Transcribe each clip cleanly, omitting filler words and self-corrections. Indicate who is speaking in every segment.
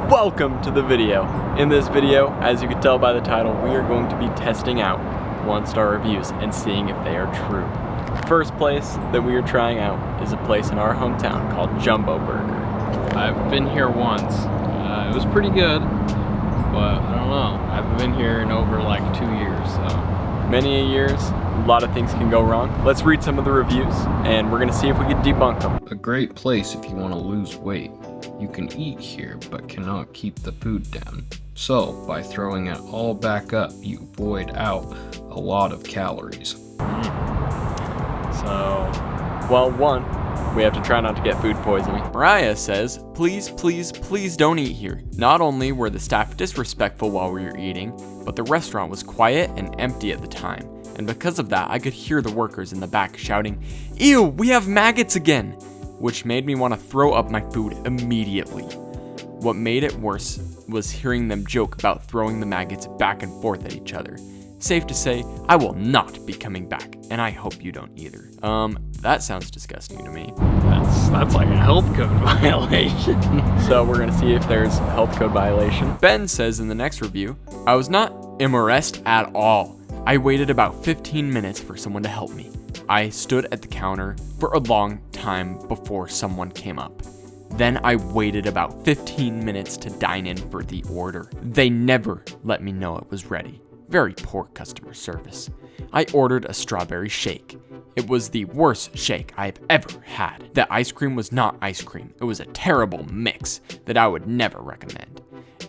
Speaker 1: Welcome to the video. In this video, as you can tell by the title, we are going to be testing out 1-star reviews and seeing if they are true. The first place that we are trying out is a place in our hometown called Jumbo Burger.
Speaker 2: I've been here once. It was pretty good, but I don't know. I haven't been here in over like 2 years, so.
Speaker 1: Many years, a lot of things can go wrong. Let's read some of the reviews, and we're gonna see if we can debunk them.
Speaker 3: A great place if you want to lose weight. You can eat here, but cannot keep the food down. So, by throwing it all back up, you void out a lot of calories.
Speaker 1: So, well, one, we have to try not to get food poisoning. Mariah says, please, please, please don't eat here. Not only were the staff disrespectful while we were eating, but the restaurant was quiet and empty at the time. And because of that, I could hear the workers in the back shouting, "Ew, we have maggots again!" which made me want to throw up my food immediately. What made it worse was hearing them joke about throwing the maggots back and forth at each other. Safe to say, I will not be coming back, and I hope you don't either. That sounds disgusting to me.
Speaker 2: That's like a health code violation.
Speaker 1: So we're gonna see if there's a health code violation. Ben says in the next review, I was not impressed at all. I waited about 15 minutes for someone to help me. I stood at the counter for a long time before someone came up. Then I waited about 15 minutes to dine in for the order. They never let me know it was ready. Very poor customer service. I ordered a strawberry shake. It was the worst shake I've ever had. The ice cream was not ice cream. It was a terrible mix that I would never recommend.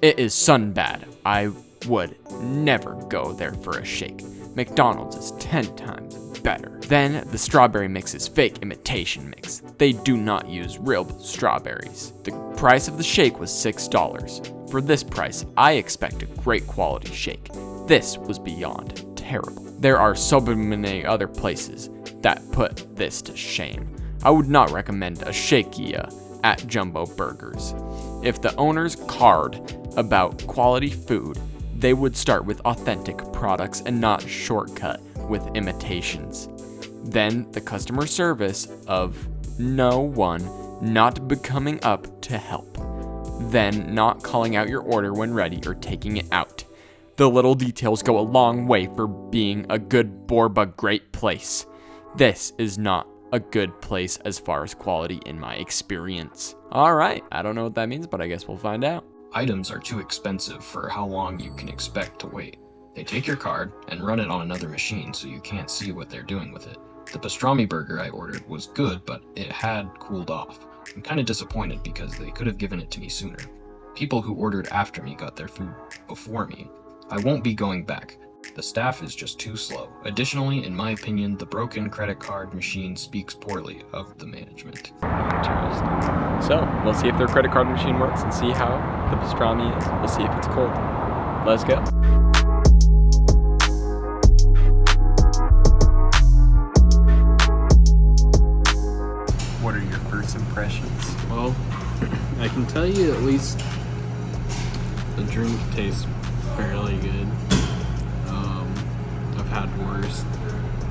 Speaker 1: It is Sunbad. I would never go there for a shake. McDonald's is 10 times better. Then the strawberry mix is fake imitation mix. They do not use real strawberries. The price of the shake was $6. For this price, I expect a great quality shake. This was beyond terrible. There are so many other places that put this to shame. I would not recommend a shakia at Jumbo Burgers. If the owners cared about quality food, they would start with authentic products and not shortcut with imitations. Then the customer service of no one not becoming up to help. Then not calling out your order when ready or taking it out. The little details go a long way for being a good Borba great place. This is not a good place as far as quality in my experience. Alright, I don't know what that means, but I guess we'll find out.
Speaker 3: Items are too expensive for how long you can expect to wait. They take your card and run it on another machine so you can't see what they're doing with it. The pastrami burger I ordered was good, but it had cooled off. I'm kind of disappointed because they could have given it to me sooner. People who ordered after me got their food before me. I won't be going back. The staff is just too slow. Additionally, in my opinion, the broken credit card machine speaks poorly of the management.
Speaker 1: Interesting. So, we'll see if their credit card machine works and see how the pastrami is. We'll see if it's cold. Let's go. What are your first impressions?
Speaker 2: Well, I can tell you at least the drink tastes fairly good. I've had worse,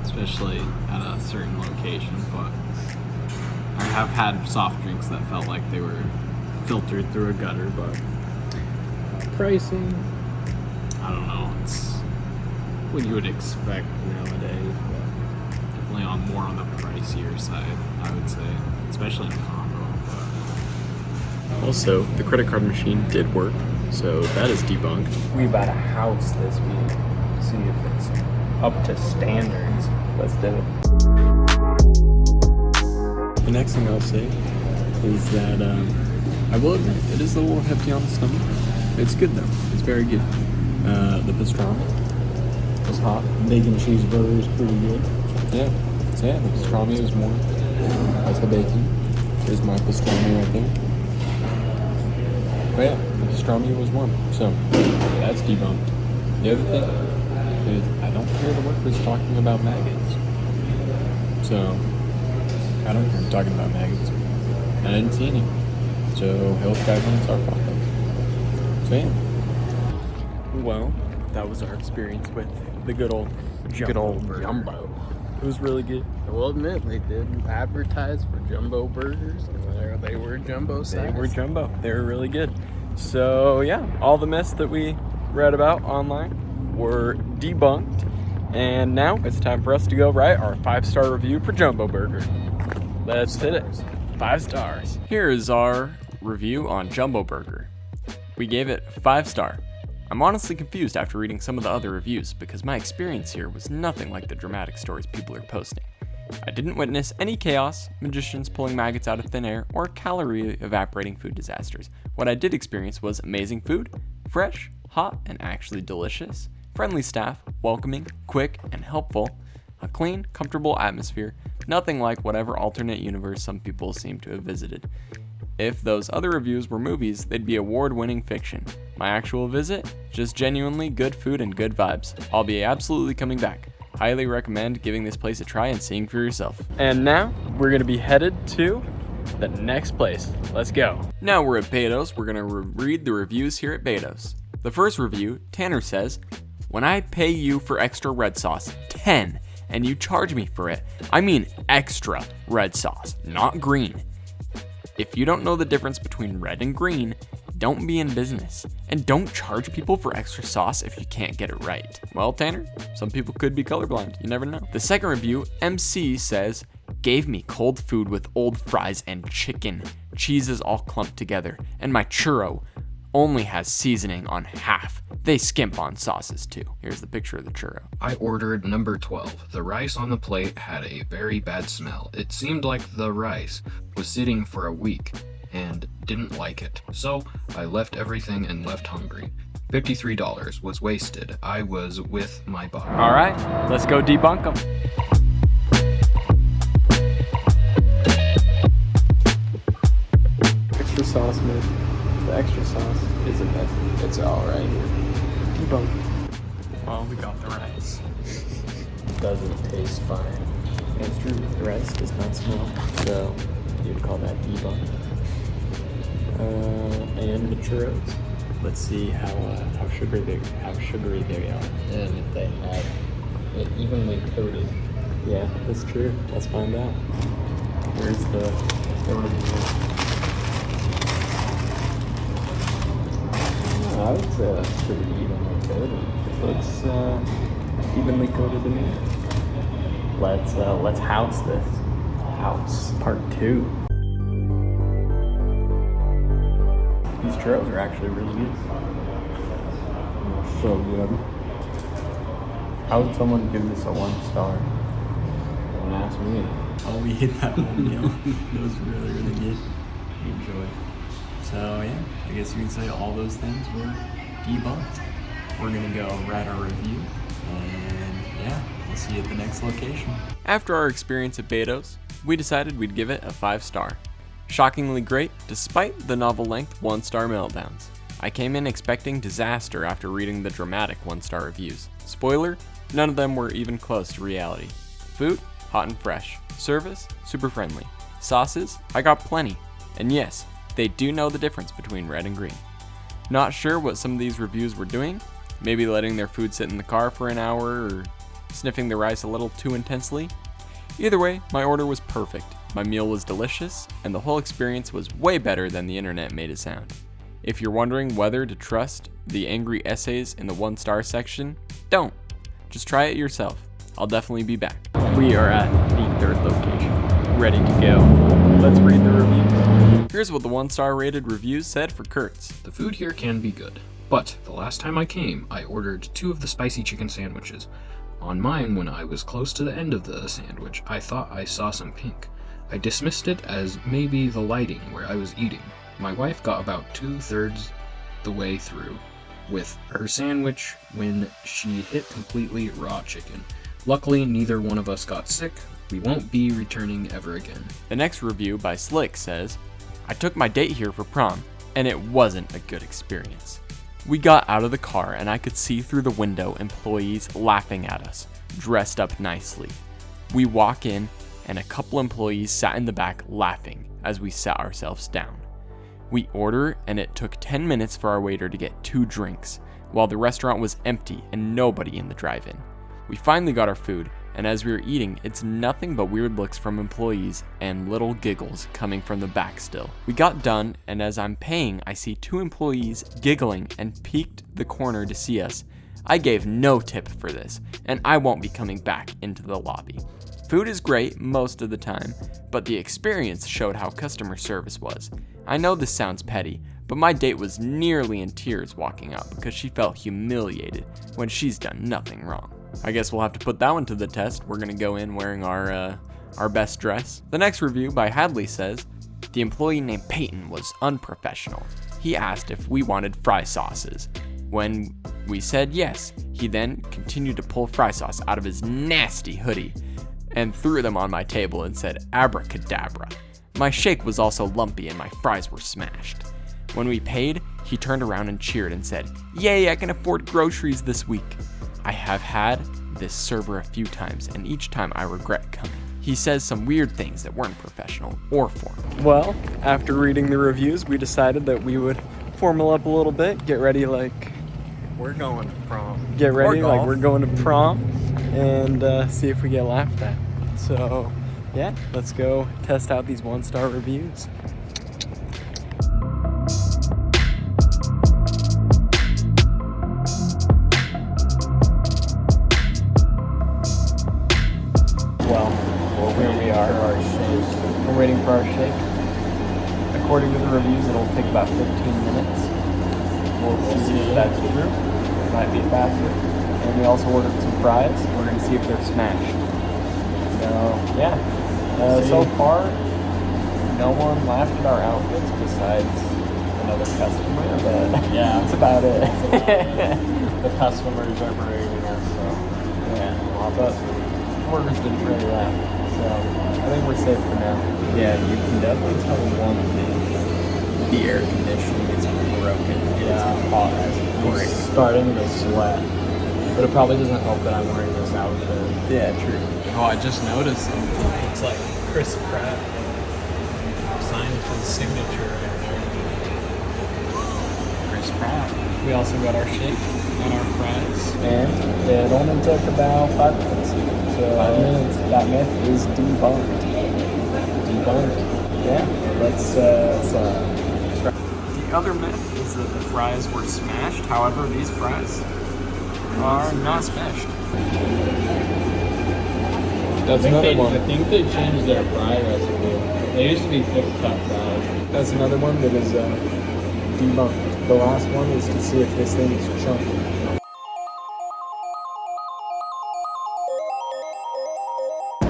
Speaker 2: especially at a certain location, but I have had soft drinks that felt like they were filtered through a gutter, but pricing, I don't know, it's what you would expect nowadays, but definitely more on the pricier side, I would say, especially in combo.
Speaker 1: Also, the credit card machine did work, so that is debunked.
Speaker 4: We bought a house this week. See if it's up to standards.
Speaker 1: Let's do it. The next thing I'll say is that I will admit it is a little hefty on the stomach. It's good though. It's very good. The pastrami was hot.
Speaker 4: Bacon cheeseburger is pretty good.
Speaker 1: Yeah. So yeah, the pastrami was warm. That's the bacon. There's my pastrami right there. But yeah, the pastrami was warm. So that's debunked. The other thing is I don't hear the workers talking about maggots. So I don't hear them talking about maggots. And I didn't see any. So health guidelines are followed. So yeah. Well, that was our experience with the good old Jumbo. It was really good.
Speaker 2: I will admit, they did advertise for Jumbo Burgers, and they were Jumbo size.
Speaker 1: They were Jumbo. They were really good. So yeah, all the myths that we read about online were debunked, and now it's time for us to go write our 5-star review for Jumbo Burger. Let's hit it. 5 stars. Here is our review on Jumbo Burger. We gave it 5-star. I'm honestly confused after reading some of the other reviews because my experience here was nothing like the dramatic stories people are posting. I didn't witness any chaos, magicians pulling maggots out of thin air, or calorie evaporating food disasters. What I did experience was amazing food, fresh, hot, and actually delicious, friendly staff, welcoming, quick, and helpful, a clean, comfortable atmosphere, nothing like whatever alternate universe some people seem to have visited. If those other reviews were movies, they'd be award-winning fiction. My actual visit? Just genuinely good food and good vibes. I'll be absolutely coming back. Highly recommend giving this place a try and seeing for yourself. And now, we're gonna be headed to the next place. Let's go. Now we're at Beto's. We're gonna read the reviews here at Beto's. The first review, Tanner says, when I pay you for extra red sauce, 10, and you charge me for it, I mean extra red sauce, not green. If you don't know the difference between red and green, don't be in business. And don't charge people for extra sauce if you can't get it right. Well, Tanner, some people could be colorblind. You never know. The second review, MC says, gave me cold food with old fries and chicken. Cheese is all clumped together. And my churro only has seasoning on half. They skimp on sauces too. Here's the picture of the churro.
Speaker 3: I ordered number 12. The rice on the plate had a very bad smell. It seemed like the rice was sitting for a week and didn't like it. So I left everything and left hungry. $53 was wasted. I was with my body.
Speaker 1: All right, let's go debunk them.
Speaker 4: Extra sauce myth. The extra sauce is a myth. It's all right here. Debunked.
Speaker 1: Well, we got the rice.
Speaker 4: Doesn't taste fine.
Speaker 1: That's true. The rice does not smell. So you'd call that debunked. And the churros. Let's see how sugary they are.
Speaker 4: And if they had it evenly coated.
Speaker 1: Yeah, that's true. Let's find out. Where's the
Speaker 4: I would say that's pretty evenly coated. It looks evenly coated to me. Let's house this. House part 2. These churros are actually really good. So good. How would someone give this a 1 star? Don't ask me.
Speaker 1: Oh, we hit that one meal. It was really, really good. We enjoyed. So yeah, I guess you could say all those things were debunked. We're gonna go write our review, and yeah, we'll see you at the next location. After our experience at Beto's, we decided we'd give it a 5-star. Shockingly great, despite the novel-length 1-star meltdowns. I came in expecting disaster after reading the dramatic 1-star reviews. Spoiler, none of them were even close to reality. Food, hot and fresh. Service, super friendly. Sauces, I got plenty. And yes, they do know the difference between red and green. Not sure what some of these reviews were doing, maybe letting their food sit in the car for an hour or sniffing the rice a little too intensely. Either way, my order was perfect. My meal was delicious, and the whole experience was way better than the internet made it sound. If you're wondering whether to trust the angry essays in the 1-star section, don't. Just try it yourself. I'll definitely be back. We are at the 3rd location, ready to go. Let's read the review. Here's what the 1-star rated reviews said for Curts.
Speaker 3: The food here can be good, but the last time I came, I ordered 2 of the spicy chicken sandwiches. On mine, when I was close to the end of the sandwich, I thought I saw some pink. I dismissed it as maybe the lighting where I was eating. My wife got about 2/3 the way through with her sandwich when she hit completely raw chicken. Luckily, neither one of us got sick. We won't be returning ever again.
Speaker 1: The next review by Slick says, I took my date here for prom, and it wasn't a good experience. We got out of the car and I could see through the window employees laughing at us, dressed up nicely. We walk in and a couple employees sat in the back laughing as we sat ourselves down. We order and it took 10 minutes for our waiter to get 2 drinks, while the restaurant was empty and nobody in the drive-in. We finally got our food and as we were eating, it's nothing but weird looks from employees and little giggles coming from the back still. We got done, and as I'm paying, I see 2 employees giggling and peeked the corner to see us. I gave no tip for this, and I won't be coming back into the lobby. Food is great most of the time, but the experience showed how customer service was. I know this sounds petty, but my date was nearly in tears walking out because she felt humiliated when she's done nothing wrong. I guess we'll have to put that one to the test. We're gonna go in wearing our best dress. The next review by Hadley says, the employee named Peyton was unprofessional. He asked if we wanted fry sauces. When we said yes, he then continued to pull fry sauce out of his nasty hoodie and threw them on my table and said abracadabra. My shake was also lumpy and my fries were smashed. When we paid, he turned around and cheered and said, "Yay, I can afford groceries this week." I have had this server a few times, and each time I regret coming. He says some weird things that weren't professional or formal.
Speaker 4: Well, after reading the reviews, we decided that we would formal up a little bit, get ready like
Speaker 2: We're going to prom.
Speaker 4: get ready
Speaker 2: Or
Speaker 4: like
Speaker 2: golf.
Speaker 4: we're going to prom, and see if we get laughed at. So, yeah, let's go test out these 1-star reviews. Well, here we are. Our shake. We're waiting for our shake. According to the reviews, it'll take about 15 minutes. We'll see if that's true. It might be faster. And we also ordered some fries. We're gonna see if they're smashed. So yeah. So far, no one laughed at our outfits besides another customer, but
Speaker 2: Yeah.
Speaker 4: that's about it.
Speaker 2: The customers are berating us, so
Speaker 4: Yeah, but workers didn't really laugh, so I think we're safe for now. Yeah, you can definitely tell one thing. The air conditioning is broken.
Speaker 2: Yeah.
Speaker 4: It's hot as
Speaker 2: I'm
Speaker 4: frick.
Speaker 2: starting to sweat. But it probably doesn't help that I'm wearing this outfit.
Speaker 4: Yeah, true.
Speaker 2: Oh, I just noticed something. It's like Chris Pratt signed his signature right there. Chris Pratt. We also got our shake and our fries.
Speaker 4: And it only took about 5 minutes. So
Speaker 2: 5 minutes.
Speaker 4: That myth is debunked. Debunked. Yeah, let's try. The other myth is that the fries were smashed. However, these fries are not smashed. That's another one.
Speaker 2: I think they changed their fry recipe. They used to be thick cut fries.
Speaker 4: That's another one that is debunked. The last one is to see if this thing is chunky.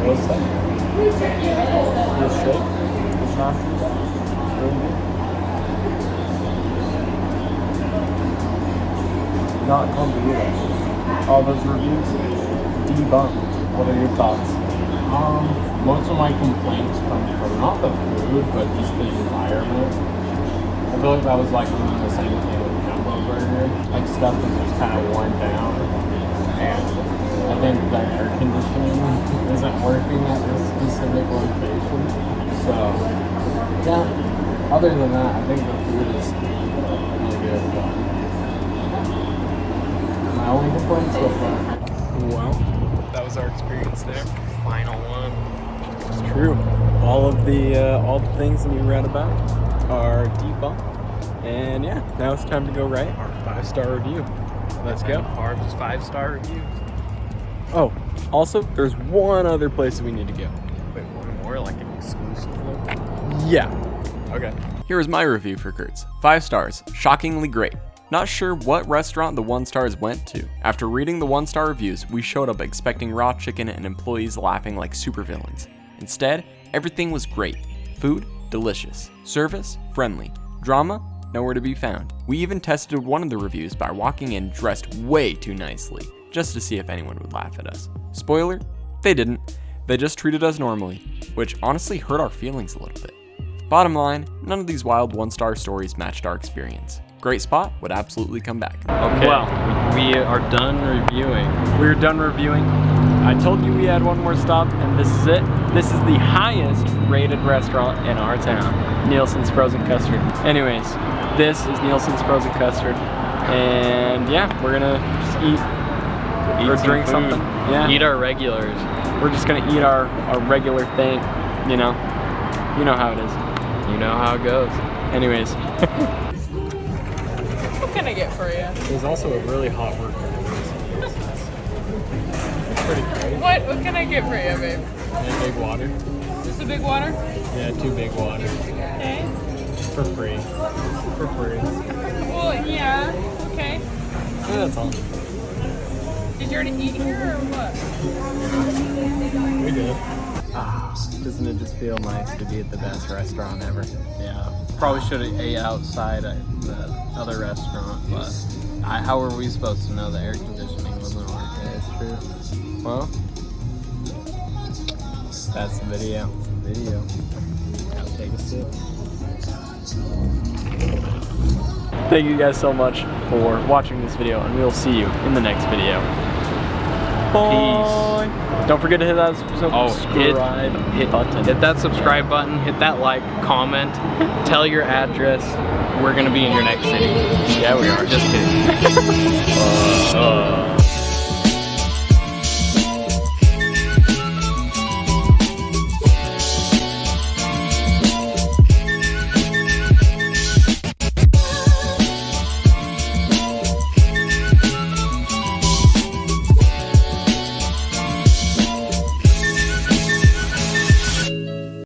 Speaker 4: What's that? This shake? It's not too bad. It's really good. Not clumpy either. All those reviews debunked. What are your thoughts?
Speaker 2: Most of my complaints come from not the food, but just the environment. I feel like that was like the same thing with Jumbo Burger. Like stuff was just kind of worn down, and I think the air conditioning isn't working at this specific location. So, yeah. Other than that, I think the food is really good. But my only complaint so far.
Speaker 4: Well, that was our experience there. Final one. It's true. All the things that we read about are debunked. And yeah, now it's time to go write our 5-star review. Let's go.
Speaker 2: Harb's 5-star review.
Speaker 4: Oh, also, there's one other place that we need to go.
Speaker 2: Wait, one more, like an exclusive one?
Speaker 4: Yeah. Okay.
Speaker 1: Here is my review for Curts. 5 stars, shockingly great. Not sure what restaurant the 1 stars went to. After reading the 1-star reviews, we showed up expecting raw chicken and employees laughing like supervillains. Instead, everything was great. Food, delicious. Service, friendly. Drama, nowhere to be found. We even tested one of the reviews by walking in dressed way too nicely, just to see if anyone would laugh at us. Spoiler, they didn't. They just treated us normally, which honestly hurt our feelings a little bit. Bottom line, none of these wild 1-star stories matched our experience. Great spot, would absolutely come back.
Speaker 4: Okay.
Speaker 2: Well, we are done reviewing.
Speaker 4: We're done reviewing. I told you we had one more stop, and this is it. This is the highest rated restaurant in our town, Nielsen's Frozen Custard. Anyways, this is Nielsen's Frozen Custard, and yeah, we're gonna just eat or
Speaker 2: some
Speaker 4: drink
Speaker 2: food.
Speaker 4: something. Yeah.
Speaker 2: Eat our regulars.
Speaker 1: we're just gonna eat our regular thing, you know how it is.
Speaker 2: You know how it goes.
Speaker 1: Anyways,
Speaker 5: What can I get for you?
Speaker 1: there's also a really hot worker. Pretty great.
Speaker 5: What can I get for you, babe?
Speaker 1: And big water.
Speaker 5: Just a big water?
Speaker 1: Yeah, 2 big waters.
Speaker 5: Okay.
Speaker 1: For free. For free.
Speaker 5: Well, yeah. Okay.
Speaker 1: Yeah, that's all.
Speaker 5: Did you already eat here or what?
Speaker 1: We did. Doesn't it just feel nice to be at the best restaurant ever?
Speaker 2: Yeah. Probably should have ate outside at the other restaurant, but how were we supposed to know the air conditioning wasn't working?
Speaker 1: Yeah, it's true. Well, that's the video. Now take a sip. Thank you guys so much for watching this video, and we'll see you in the next video. Bye. Don't forget to hit that subscribe button.
Speaker 2: Hit that subscribe button, hit that like, comment, tell your address. We're gonna be in your next city.
Speaker 1: Yeah, we are.
Speaker 2: Just kidding.